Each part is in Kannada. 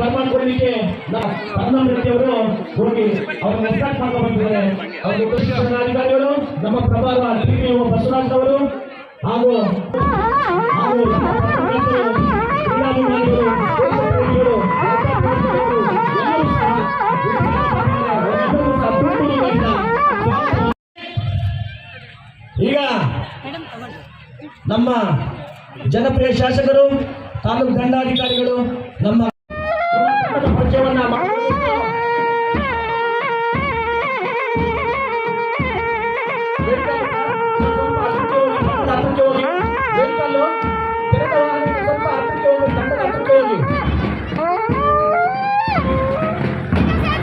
ಬರ್ಮಾಡ್ಕೊಳ್ಳಿಕ್ಕೆ ನಮ್ಮ ವ್ಯಕ್ತಿಯವರು ಹೋಗಿ ಅವ್ರನ್ನ ಎಸ್ಟಾರ್ಟ್ ಮಾಡ್ಕೊಂಡು ಬಂದಿದ್ದಾರೆ. ಅವರು ಅಧಿಕಾರಿಗಳು, ನಮ್ಮ ಪ್ರಭಾರ ಡಿಪಿಒ ಬಸವರಾಜ್ ಅವರು ಹಾಗೂ ಈಗ ನಮ್ಮ ಜನಪ್ರಿಯ ಶಾಸಕರು, ತಾಲೂಕು ದಂಡಾಧಿಕಾರಿಗಳು ನಮ್ಮ ಪರಿಚಯವನ್ನ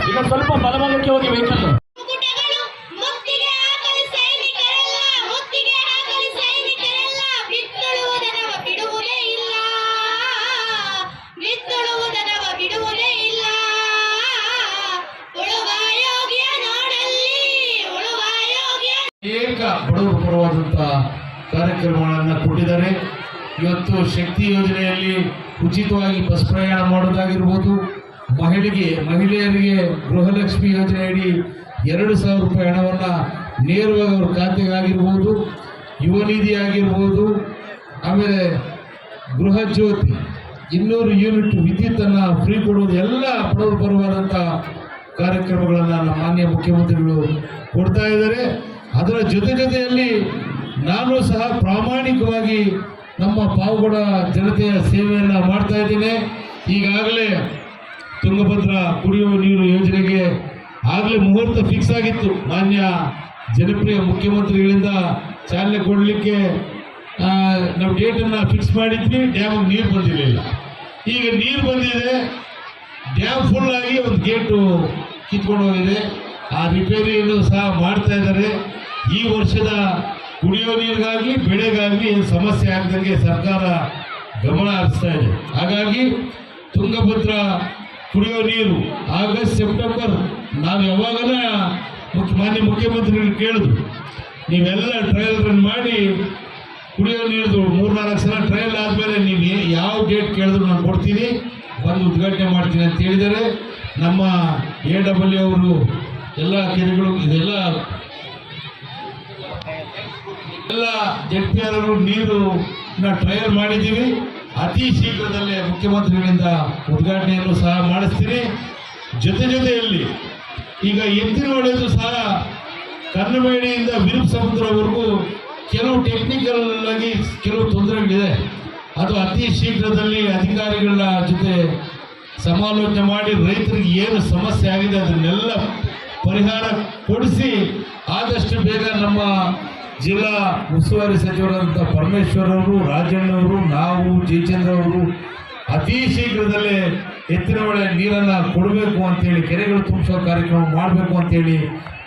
ಈಗ ಸ್ವಲ್ಪ ಬಲಭಾಗಕ್ಕೆ ಹೋಗಿ ವೆಹಿಕಲ್ ಅನೇಕ ಬಡವರು ಪರವಾದಂಥ ಕಾರ್ಯಕ್ರಮಗಳನ್ನು ಕೊಟ್ಟಿದ್ದಾರೆ. ಇವತ್ತು ಶಕ್ತಿ ಯೋಜನೆಯಲ್ಲಿ ಉಚಿತವಾಗಿ ಬಸ್ ಪ್ರಯಾಣ ಮಾಡೋದಾಗಿರ್ಬೋದು, ಮಹಿಳೆಯರಿಗೆ ಗೃಹಲಕ್ಷ್ಮಿ ಯೋಜನೆ ಅಡಿ 2,000 ರೂಪಾಯಿ ಹಣವನ್ನು ನೇರವಾಗಿ ಅವ್ರ ಖಾತೆಗೆ ಆಗಿರ್ಬೋದು, ಯುವ ನಿಧಿ ಆಗಿರ್ಬೋದು, ಆಮೇಲೆ ಗೃಹ ಜ್ಯೋತಿ 200 ಯೂನಿಟ್ ವಿದ್ಯುತ್ತನ್ನು ಫ್ರೀ ಕೊಡುವುದು, ಎಲ್ಲ ಬಡವರು ಪರವಾದಂಥ ಕಾರ್ಯಕ್ರಮಗಳನ್ನು ನಮ್ಮ ಮಾನ್ಯ ಮುಖ್ಯಮಂತ್ರಿಗಳು ಕೊಡ್ತಾ ಇದ್ದಾರೆ. ಅದರ ಜೊತೆಯಲ್ಲಿ ನಾನು ಸಹ ಪ್ರಾಮಾಣಿಕವಾಗಿ ನಮ್ಮ ಪಾವಗಡ ಜನತೆಯ ಸೇವೆಯನ್ನು ಮಾಡ್ತಾ ಇದ್ದೇನೆ. ಈಗಾಗಲೇ ತುಂಗಭದ್ರಾ ಕುಡಿಯುವ ನೀರು ಯೋಜನೆಗೆ ಆಗಲೇ ಮುಹೂರ್ತ ಫಿಕ್ಸ್ ಆಗಿತ್ತು. ಮಾನ್ಯ ಜನಪ್ರಿಯ ಮುಖ್ಯಮಂತ್ರಿಗಳಿಂದ ಚಾಲನೆ ಕೊಡಲಿಕ್ಕೆ ನಾವು ಡೇಟನ್ನು ಫಿಕ್ಸ್ ಮಾಡಿದ್ವಿ. ಡ್ಯಾಮಿಗೆ ನೀರು ಬಂದಿರಲಿಲ್ಲ. ಈಗ ನೀರು ಬಂದಿದೆ, ಡ್ಯಾಮ್ ಫುಲ್ ಆಗಿ ಒಂದು ಗೇಟು ಕಿತ್ಕೊಂಡು ಹೋಗಿದೆ. ಆ ರಿಪೇರಿಯನ್ನು ಸಹ ಮಾಡ್ತಾ ಇದ್ದಾರೆ. ಈ ವರ್ಷದ ಕುಡಿಯೋ ನೀರಿಗಾಗಲಿ ಬೆಳೆಗಾಗಲಿ ಏನು ಸಮಸ್ಯೆ ಆಗದಂಗೆ ಸರ್ಕಾರ ಗಮನ ಹರಿಸ್ತಾ ಇದೆ. ಹಾಗಾಗಿ ತುಂಗಭದ್ರಾ ಕುಡಿಯೋ ನೀರು ಆಗಸ್ಟ್ ಸೆಪ್ಟೆಂಬರ್ ನಾವು ಯಾವಾಗಲೂ ಮಾನ್ಯ ಮುಖ್ಯಮಂತ್ರಿಗಳು ಕೇಳಿದ್ರು, ನೀವೆಲ್ಲ ಟ್ರಯಲ್ ರನ್ ಮಾಡಿ ಕುಡಿಯೋ ನೀರು 3-4 ಸಲ ಟ್ರಯಲ್ ಆದಮೇಲೆ ನೀವು ಯಾವ ಡೇಟ್ ಕೇಳಿದ್ರು ನಾನು ಕೊಡ್ತೀನಿ, ಬಂದು ಉದ್ಘಾಟನೆ ಮಾಡ್ತೀನಿ ಅಂತ ಹೇಳಿದ್ದಾರೆ. ನಮ್ಮ AW ಅವರು ಎಲ್ಲ ಕೆರೆಗಳು ಇದೆಲ್ಲ ZPR ಅವರು ನೀರನ್ನ ಟ್ರಯಲ್ ಮಾಡಿದ್ದೀವಿ. ಅತಿ ಶೀಘ್ರದಲ್ಲೇ ಮುಖ್ಯಮಂತ್ರಿಗಳಿಂದ ಉದ್ಘಾಟನೆಯನ್ನು ಸಹ ಮಾಡಿಸ್ತೀನಿ. ಜೊತೆಯಲ್ಲಿ ಈಗ ಎತ್ತಿನ ಹೊಳೆದು ಸಹ ಕನ್ನಬೇಡಿಯಿಂದ ವಿರುಪ್ ಸಮುದ್ರವರೆಗೂ ಕೆಲವು ಟೆಕ್ನಿಕಲ್ ಆಗಿ ಕೆಲವು ತೊಂದರೆಗಳಿದೆ. ಅದು ಅತಿ ಶೀಘ್ರದಲ್ಲಿ ಅಧಿಕಾರಿಗಳ ಜೊತೆ ಸಮಾಲೋಚನೆ ಮಾಡಿ ರೈತರಿಗೆ ಏನು ಸಮಸ್ಯೆ ಆಗಿದೆ ಅದನ್ನೆಲ್ಲ ಪರಿಹಾರ ಕೊಡಿಸಿ ಆದಷ್ಟು ಬೇಗ ನಮ್ಮ ಜಿಲ್ಲಾ ಉಸ್ತುವಾರಿ ಸಚಿವರಾದಂಥ ಪರಮೇಶ್ವರ್ ಅವರು, ರಾಜಣ್ಣವರು, ನಾವು ಜಯಚಂದ್ರ ಅವರು ಅತಿ ಶೀಘ್ರದಲ್ಲೇ ಎತ್ತಿನ ಹೊಳೆ ನೀರನ್ನು ಕೊಡಬೇಕು ಅಂತೇಳಿ, ಕೆರೆಗಳು ತುಂಬಿಸೋ ಕಾರ್ಯಕ್ರಮ ಮಾಡಬೇಕು ಅಂತೇಳಿ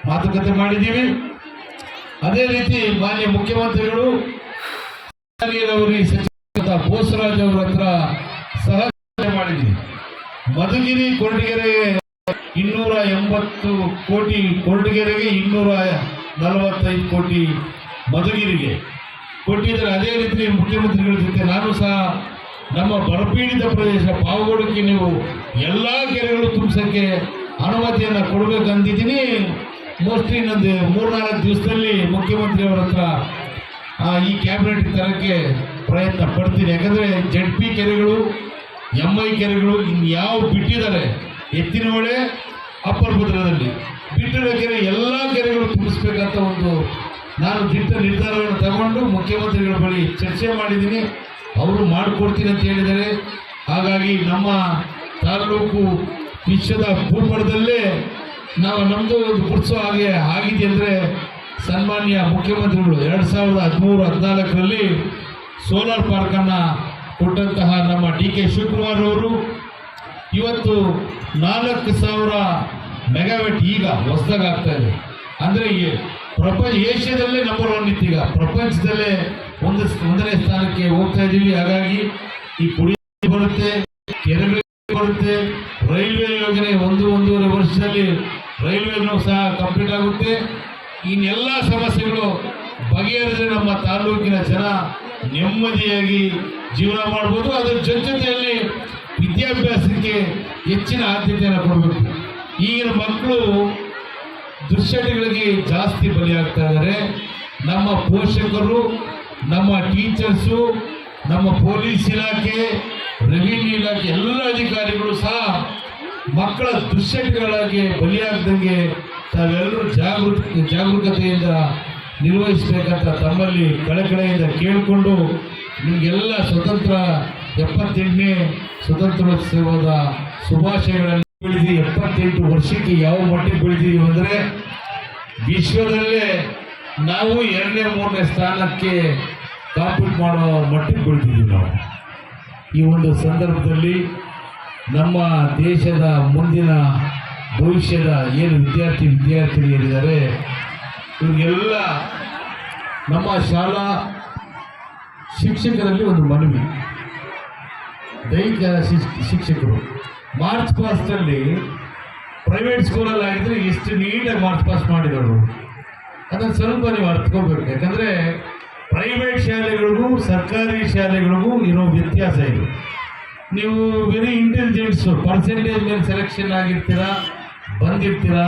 ಮಾತುಕತೆ ಮಾಡಿದ್ದೀವಿ. ಅದೇ ರೀತಿ ಮಾನ್ಯ ಮುಖ್ಯಮಂತ್ರಿಗಳು ನೀರಾವರಿ ಸಚಿವ ಬೋಸರಾಜ್ ಅವರ ಹತ್ರ ಸಹ ಮಾಡಿದ್ದೀವಿ. ಮಧುಗಿರಿ ಕೊರಟಗೆರೆಗೆ 280 ಕೋಟಿ, ಕೊರಟಗೆರೆಗೆ 245 ಕೋಟಿ ಮಧುಗಿರಿಗೆ ಕೊಟ್ಟಿದ್ದಾರೆ. ಅದೇ ರೀತಿ ಮುಖ್ಯಮಂತ್ರಿಗಳ ಜೊತೆ ನಾನು ಸಹ ನಮ್ಮ ಬರಪೀಡಿತ ಪ್ರದೇಶ ಪಾವಗಡಕ್ಕೆ ನೀವು ಎಲ್ಲ ಕೆರೆಗಳು ತುಂಬಿಸೋಕ್ಕೆ ಅನುಮತಿಯನ್ನು ಕೊಡಬೇಕಂತಿದ್ದೀನಿ. ಮೋಸ್ಟ್ಲಿ ಇನ್ನೊಂದು 3-4 ದಿವಸದಲ್ಲಿ ಮುಖ್ಯಮಂತ್ರಿಯವರ ಹತ್ರ ಈ ಕ್ಯಾಬಿನೆಟ್ ತರಕ್ಕೆ ಪ್ರಯತ್ನ ಪಡ್ತೀನಿ. ಯಾಕಂದರೆ ZP ಕೆರೆಗಳು, MI ಕೆರೆಗಳು ಇನ್ಯಾವ ಬಿಟ್ಟಿದ್ದಾರೆ, ಎತ್ತಿನ ಹೊಳೆ ಅಪ್ಪರ್ ಭದ್ರದಲ್ಲಿ ಬಿಟ್ಟಿರೋ ಕೆರೆ ಎಲ್ಲ ಕೆರೆಗಳು ತುಂಬಿಸ್ಬೇಕಂತ ಒಂದು ನಾನು ದಿಟ್ಟ ನಿರ್ಧಾರವನ್ನು ತಗೊಂಡು ಮುಖ್ಯಮಂತ್ರಿಗಳ ಬಳಿ ಚರ್ಚೆ ಮಾಡಿದ್ದೀನಿ. ಅವರು ಮಾಡಿಕೊಡ್ತೀನಿ ಅಂತ ಹೇಳಿದ್ದಾರೆ. ಹಾಗಾಗಿ ನಮ್ಮ ತಾಲೂಕು ವಿಶ್ವದ ಭೂಪಟದಲ್ಲೇ ನಮ್ಮದು ಒಂದು ಗುರುತಿಸೋ ಹಾಗೆ ಆಗಿದೆ. ಅಂದರೆ ಸನ್ಮಾನ್ಯ ಮುಖ್ಯಮಂತ್ರಿಗಳು 2013-14ರಲ್ಲಿ ಸೋಲಾರ್ ಪಾರ್ಕನ್ನು ಕೊಟ್ಟಂತಹ ನಮ್ಮ DK ಶಿವಕುಮಾರ್ ಅವರು ಇವತ್ತು 4,000 ಮೆಗಾವ್ಯಾಟ್ ಈಗ ಹೊಸದಾಗಿ ಆಗ್ತಾ ಇದೆ. ಅಂದರೆ ಏಷ್ಯಾದಲ್ಲೇ ನಂಬರ್ 1 ಇತ್ತು. ಈಗ ಪ್ರಪಂಚದಲ್ಲೇ ಒಂದನೇ ಸ್ಥಾನಕ್ಕೆ ಹೋಗ್ತಾ ಇದ್ದೀವಿ. ಹಾಗಾಗಿ ಈ ಕುಡಿಯ ಬರುತ್ತೆ, ಕೆರೆಗಳಿಗೆ ಬರುತ್ತೆ, ರೈಲ್ವೆ ಯೋಜನೆ 1-1.5 ವರ್ಷದಲ್ಲಿ ರೈಲ್ವೆನೂ ಸಹ ಕಂಪ್ಲೀಟ್ ಆಗುತ್ತೆ. ಇನ್ನೆಲ್ಲ ಸಮಸ್ಯೆಗಳು ಬಗೆಹರಿದ್ರೆ ನಮ್ಮ ತಾಲೂಕಿನ ಜನ ನೆಮ್ಮದಿಯಾಗಿ ಜೀವನ ಮಾಡ್ಬೋದು. ಅದರ ಜೊತೆಯಲ್ಲಿ ವಿದ್ಯಾಭ್ಯಾಸಕ್ಕೆ ಹೆಚ್ಚಿನ ಆದ್ಯತೆಯನ್ನು ಕೊಡಬೇಕು. ಈಗಿನ ಮಕ್ಕಳು ದುಶ್ಚಟಗಳಿಗೆ ಜಾಸ್ತಿ ಬಲಿಯಾಗ್ತಾ ಇದ್ದಾರೆ. ನಮ್ಮ ಪೋಷಕರು, ನಮ್ಮ ಟೀಚರ್ಸು, ನಮ್ಮ ಪೊಲೀಸ್ ಇಲಾಖೆ, ರೆವಿನ್ಯೂ ಇಲಾಖೆ ಎಲ್ಲ ಅಧಿಕಾರಿಗಳು ಸಹ ಮಕ್ಕಳ ದುಶ್ಚಟಗಳಿಗೆ ಬಲಿಯಾಗದಂಗೆ ತಾವೆಲ್ಲರೂ ಜಾಗರೂಕತೆಯಿಂದ ನಿರ್ವಹಿಸಬೇಕಂತ ತಮ್ಮಲ್ಲಿ ಕಳಕಳೆಯಿಂದ ಕೇಳಿಕೊಂಡು ನಿಮಗೆಲ್ಲ ಸ್ವತಂತ್ರ 78ನೇ ಸ್ವತಂತ್ರೋತ್ಸವದ ಶುಭಾಶಯಗಳನ್ನು ಬೆಳೆದಿ. 78 ವರ್ಷಕ್ಕೆ ಯಾವ ಮಟ್ಟಿಗೆ ಬೆಳೆದಿದ್ದೀವಿ ಅಂದರೆ ವಿಶ್ವದಲ್ಲೇ ನಾವು 2ನೇ 3ನೇ ಸ್ಥಾನಕ್ಕೆ ಕಾಂಪೀಟ್ ಮಾಡೋ ಮಟ್ಟಿಗೆ ಬೆಳೆದಿದ್ದೀವಿ ನಾವು. ಈ ಒಂದು ಸಂದರ್ಭದಲ್ಲಿ ನಮ್ಮ ದೇಶದ ಮುಂದಿನ ಭವಿಷ್ಯದ ಏನು ವಿದ್ಯಾರ್ಥಿನಿಯರಿದ್ದಾರೆ ಇವರಿಗೆಲ್ಲ ನಮ್ಮ ಶಾಲಾ ಶಿಕ್ಷಕರಲ್ಲಿ ಒಂದು ಮನವಿ. ದೈಹಿಕ ಶಿಕ್ಷಕರು ಮಾರ್ಚ್ ಪಾಸ್ಟಲ್ಲಿ ಪ್ರೈವೇಟ್ ಸ್ಕೂಲಲ್ಲಿ ಆಗಿದ್ರೆ ಎಷ್ಟು ನೀಟಾಗಿ ಮಾರ್ಚ್ ಪಾಸ್ ಮಾಡಿರೋರು ಅದನ್ನು ಸ್ವಲ್ಪ ನೀವು ಅರ್ಥಕೋಬೇಕು. ಯಾಕಂದರೆ ಪ್ರೈವೇಟ್ ಶಾಲೆಗಳಿಗೂ ಸರ್ಕಾರಿ ಶಾಲೆಗಳಿಗೂ ಇರೋ ವ್ಯತ್ಯಾಸ ಇದು. ನೀವು ವೆರಿ ಇಂಟೆಲಿಜೆಂಟ್ಸು, ಪರ್ಸೆಂಟೇಜ್ ಮೇಲೆ ಸೆಲೆಕ್ಷನ್ ಆಗಿರ್ತೀರಾ, ಬಂದಿರ್ತೀರಾ.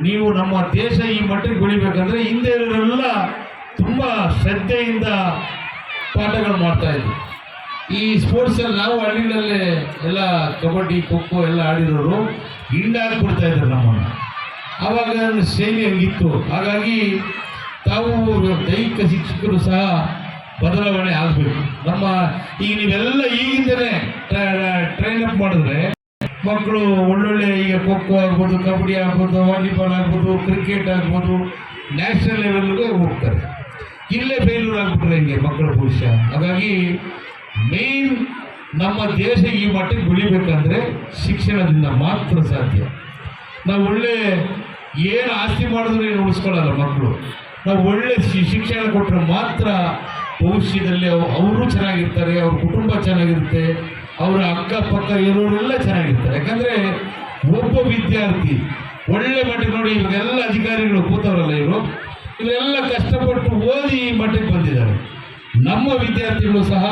ನೀವು ನಮ್ಮ ದೇಶ ಈ ಮಟ್ಟಿಗೆ ಬೆಳಿಬೇಕಂದ್ರೆ ಹಿಂದೆ ಇರೋರೆಲ್ಲ ತುಂಬ ಶ್ರದ್ಧೆಯಿಂದ ಪಾಠಗಳು ಮಾಡ್ತಾಯಿದ್ರು. ಈ ಸ್ಪೋರ್ಟ್ಸಲ್ಲಿ ನಾವು ಹಳ್ಳಿಗಳಲ್ಲೇ ಎಲ್ಲ ಕಬಡ್ಡಿ, ಖೋ ಖೋ ಎಲ್ಲ ಆಡಿರೋರು ಹಿಂಡಾಗ್ಬಿಡ್ತಾ ಇದ್ರು ನಮ್ಮನ್ನು. ಆವಾಗ ಶೈಲಿ ಹಂಗಿತ್ತು. ಹಾಗಾಗಿ ತಾವು ದೈಹಿಕ ಶಿಕ್ಷಕರು ಸಹ ಬದಲಾವಣೆ ಆಗಬೇಕು. ನಮ್ಮ ಈಗ ನೀವೆಲ್ಲ ಈಗಿಂದಲೇ ಟ್ರೈನ್ ಅಪ್ ಮಾಡಿದ್ರೆ ಮಕ್ಕಳು ಒಳ್ಳೊಳ್ಳೆ ಈಗ ಖೋ ಖೋ ಆಗ್ಬೋದು, ಕಬಡ್ಡಿ ಆಗ್ಬೋದು, ವಾಲಿಬಾಲ್ ಆಗ್ಬೋದು, ಕ್ರಿಕೆಟ್ ಆಗ್ಬೋದು, ನ್ಯಾಷನಲ್ ಲೆವೆಲ್ಗೆ ಹೋಗ್ತಾರೆ. ಇಲ್ಲೇ ಫೇಲ್ಯೂರ್ ಆಗ್ಬಿಟ್ರೆ ಹಿಂಗೆ ಮಕ್ಕಳ ಭವಿಷ್ಯ. ಹಾಗಾಗಿ ಮೇನ್ ನಮ್ಮ ದೇಶ ಈ ಮಟ್ಟಿಗೆ ಬೆಳಿಬೇಕಂದ್ರೆ ಶಿಕ್ಷಣದಿಂದ ಮಾತ್ರ ಸಾಧ್ಯ. ನಾವು ಒಳ್ಳೆ ಏನು ಆಸ್ತಿ ಮಾಡಿದ್ರು ಏನು ಉಳಿಸ್ಕೊಳ್ಳಲ್ಲ ಮಕ್ಕಳು. ನಾವು ಒಳ್ಳೆ ಶಿಕ್ಷಣ ಕೊಟ್ಟರೆ ಮಾತ್ರ ಭವಿಷ್ಯದಲ್ಲಿ ಅವರು ಚೆನ್ನಾಗಿರ್ತಾರೆ, ಅವ್ರ ಕುಟುಂಬ ಚೆನ್ನಾಗಿರುತ್ತೆ, ಅವರ ಅಕ್ಕಪಕ್ಕ ಇರೋರೆಲ್ಲ ಚೆನ್ನಾಗಿರ್ತಾರೆ. ಯಾಕಂದರೆ ಒಬ್ಬ ವಿದ್ಯಾರ್ಥಿ ಒಳ್ಳೆ ಮಟ್ಟಿಗೆ ನೋಡಿ, ಇವಾಗೆಲ್ಲ ಅಧಿಕಾರಿಗಳು ಕೂತವರಲ್ಲ ಇವರೆಲ್ಲ ಕಷ್ಟಪಟ್ಟು ಓದಿ ಈ ಮಟ್ಟಿಗೆ ಬಂದಿದ್ದಾರೆ. ನಮ್ಮ ವಿದ್ಯಾರ್ಥಿಗಳು ಸಹ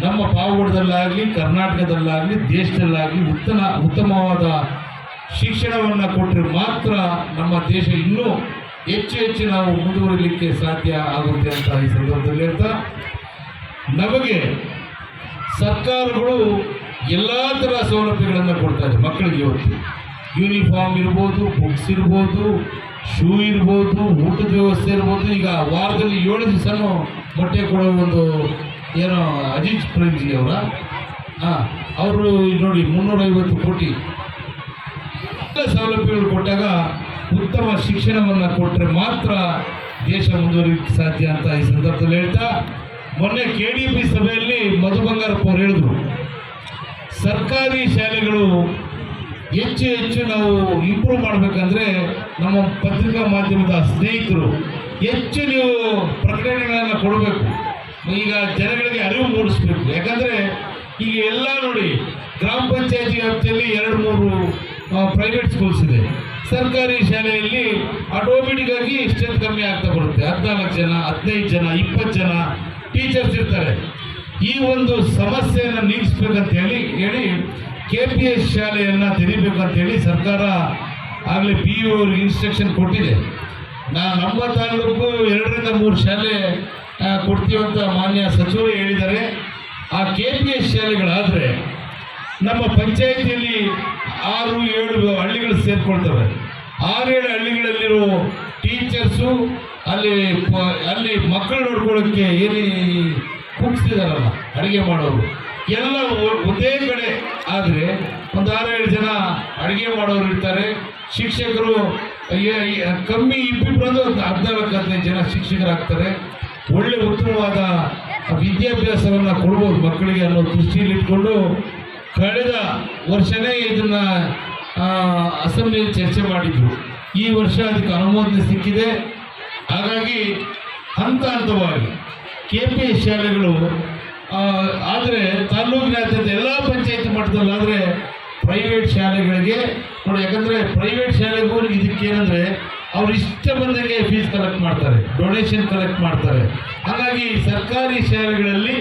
ನಮ್ಮ ಪಾವಗಡದಲ್ಲಾಗಲಿ, ಕರ್ನಾಟಕದಲ್ಲಾಗಲಿ, ದೇಶದಲ್ಲಾಗಲಿ ಉತ್ತಮವಾದ ಶಿಕ್ಷಣವನ್ನು ಕೊಟ್ಟರೆ ಮಾತ್ರ ನಮ್ಮ ದೇಶ ಇನ್ನೂ ಹೆಚ್ಚು ನಾವು ಮುಂದುವರಿಲಿಕ್ಕೆ ಸಾಧ್ಯ ಆಗುತ್ತೆ ಅಂತ ಈ ಸಂದರ್ಭದಲ್ಲಿ ಹೇಳ್ತಾ, ನಮಗೆ ಸರ್ಕಾರಗಳು ಎಲ್ಲ ಥರ ಸೌಲಭ್ಯಗಳನ್ನು ಕೊಡ್ತಾರೆ ಮಕ್ಕಳಿಗೆ. ಇವತ್ತು ಯೂನಿಫಾರ್ಮ್ ಇರ್ಬೋದು, ಬುಕ್ಸ್ ಇರ್ಬೋದು, ಶೂ ಇರ್ಬೋದು, ಊಟದ ವ್ಯವಸ್ಥೆ ಇರ್ಬೋದು. ಈಗ ವಾರದಲ್ಲಿ 7 ದಿವಸನೂ ಮೊಟ್ಟೆ ಕೊಡೋ ಒಂದು ಏನೋ ಅಜಿತ್ ಪ್ರೇಮ್ಜಿ ಅವರ ಅವರು ನೋಡಿ 350 ಕೋಟಿ ಸೌಲಭ್ಯಗಳು ಕೊಟ್ಟಾಗ ಉತ್ತಮ ಶಿಕ್ಷಣವನ್ನು ಕೊಟ್ಟರೆ ಮಾತ್ರ ದೇಶ ಮುಂದುವರಿಲಿಕ್ಕೆ ಸಾಧ್ಯ ಅಂತ ಈ ಸಂದರ್ಭದಲ್ಲಿ ಹೇಳ್ತಾ, ಮೊನ್ನೆ KDP ಸಭೆಯಲ್ಲಿ ಮಧು ಬಂಗಾರಪ್ಪ ಅವರು ಹೇಳಿದ್ರು, ಸರ್ಕಾರಿ ಶಾಲೆಗಳು ಹೆಚ್ಚು ನಾವು ಇಂಪ್ರೂವ್ ಮಾಡಬೇಕಂದ್ರೆ ನಮ್ಮ ಪತ್ರಿಕಾ ಮಾಧ್ಯಮದ ಸ್ನೇಹಿತರು ಹೆಚ್ಚು ನೀವು ಪ್ರಕಟಣೆಗಳನ್ನು ಕೊಡಬೇಕು. ಈಗ ಜನಗಳಿಗೆ ಅರಿವು ಮೂಡಿಸ್ಬೇಕು. ಯಾಕಂದರೆ ಈಗ ಎಲ್ಲ ನೋಡಿ ಗ್ರಾಮ ಪಂಚಾಯತಿ ವ್ಯಾಪ್ತಿಯಲ್ಲಿ 2-3 ಪ್ರೈವೇಟ್ ಸ್ಕೂಲ್ಸ್ ಇದೆ. ಸರ್ಕಾರಿ ಶಾಲೆಯಲ್ಲಿ ಆಟೋಮೆಟಿಕ್ ಆಗಿ ಸ್ಟ್ರೆಂತ್ ಕಮ್ಮಿ ಆಗ್ತಾ ಬರುತ್ತೆ. 14 ಜನ, 15 ಜನ, 20 ಜನ ಟೀಚರ್ಸ್ ಇರ್ತಾರೆ. ಈ ಒಂದು ಸಮಸ್ಯೆಯನ್ನು ನೀಗಿಸ್ಬೇಕಂತ ಹೇಳಿ KPS ಶಾಲೆಯನ್ನು ತೆರಿಬೇಕಂತೇಳಿ ಸರ್ಕಾರ ಆಗಲೇ PU ಅವ್ರಿಗೆ ಇನ್ಸ್ಟ್ರಕ್ಷನ್ ಕೊಟ್ಟಿದೆ. ನಮ್ಮ ತಾಲೂಕು 2-3 ಶಾಲೆ ಕೊಡ್ತೀವಂತ ಮಾನ್ಯ ಸಚಿವರು ಹೇಳಿದ್ದಾರೆ. ಆ KPS ಶಾಲೆಗಳಾದರೆ ನಮ್ಮ ಪಂಚಾಯಿತಿಯಲ್ಲಿ 6-7 ಹಳ್ಳಿಗಳು ಸೇರ್ಕೊಳ್ತವೆ. 6-7 ಹಳ್ಳಿಗಳಲ್ಲಿರೋ ಟೀಚರ್ಸು ಅಲ್ಲಿ ಮಕ್ಕಳು ನೋಡ್ಕೊಳ್ಳೋಕ್ಕೆ ಏನು ಕೂಗಿಸ್ತಿದಾರಲ್ಲ ಅಡುಗೆ ಮಾಡೋರು ಎಲ್ಲ ಒಂದೇ ಕಡೆ ಆದರೆ ಒಂದು 6-7 ಜನ ಅಡುಗೆ ಮಾಡೋರು ಇರ್ತಾರೆ. ಶಿಕ್ಷಕರು ಕಮ್ಮಿ ಇಬ್ಬಿಬ್ಬರು 14-15 ಜನ ಶಿಕ್ಷಕರಾಗ್ತಾರೆ. ಒಳ್ಳೆ ಉತ್ತಮವಾದ ವಿದ್ಯಾಭ್ಯಾಸವನ್ನು ಕೊಡ್ಬೋದು ಮಕ್ಕಳಿಗೆ ಅನ್ನೋ ದೃಷ್ಟಿಯಲ್ಲಿ ಇಟ್ಕೊಂಡು ಕಳೆದ ವರ್ಷನೇ ಇದನ್ನು ಅಸೆಂಬ್ಲಿಯಲ್ಲಿ ಚರ್ಚೆ ಮಾಡಿದ್ರು. ಈ ವರ್ಷ ಅದಕ್ಕೆ ಅನುಮೋದನೆ ಸಿಕ್ಕಿದೆ. ಹಾಗಾಗಿ ಹಂತವಾಗಿ KPS ಶಾಲೆಗಳು ಆದರೆ ತಾಲೂಕಿನಾದ್ಯಂತ ಎಲ್ಲ ಪಂಚಾಯತ್ ಮಟ್ಟದಲ್ಲಾದರೆ ಪ್ರೈವೇಟ್ ಶಾಲೆಗಳಿಗೆ ನೋಡಿ. ಯಾಕಂದರೆ ಪ್ರೈವೇಟ್ ಶಾಲೆಗೂ ಇದಕ್ಕೇನೆಂದರೆ ಅವ್ರು ಇಷ್ಟ ಬಂದಂಗೆ ಫೀಸ್ ಕಲೆಕ್ಟ್ ಮಾಡ್ತಾರೆ, ಡೊನೇಷನ್ ಕಲೆಕ್ಟ್ ಮಾಡ್ತಾರೆ. ಹಾಗಾಗಿ ಸರ್ಕಾರಿ ಶಾಲೆಗಳಲ್ಲಿ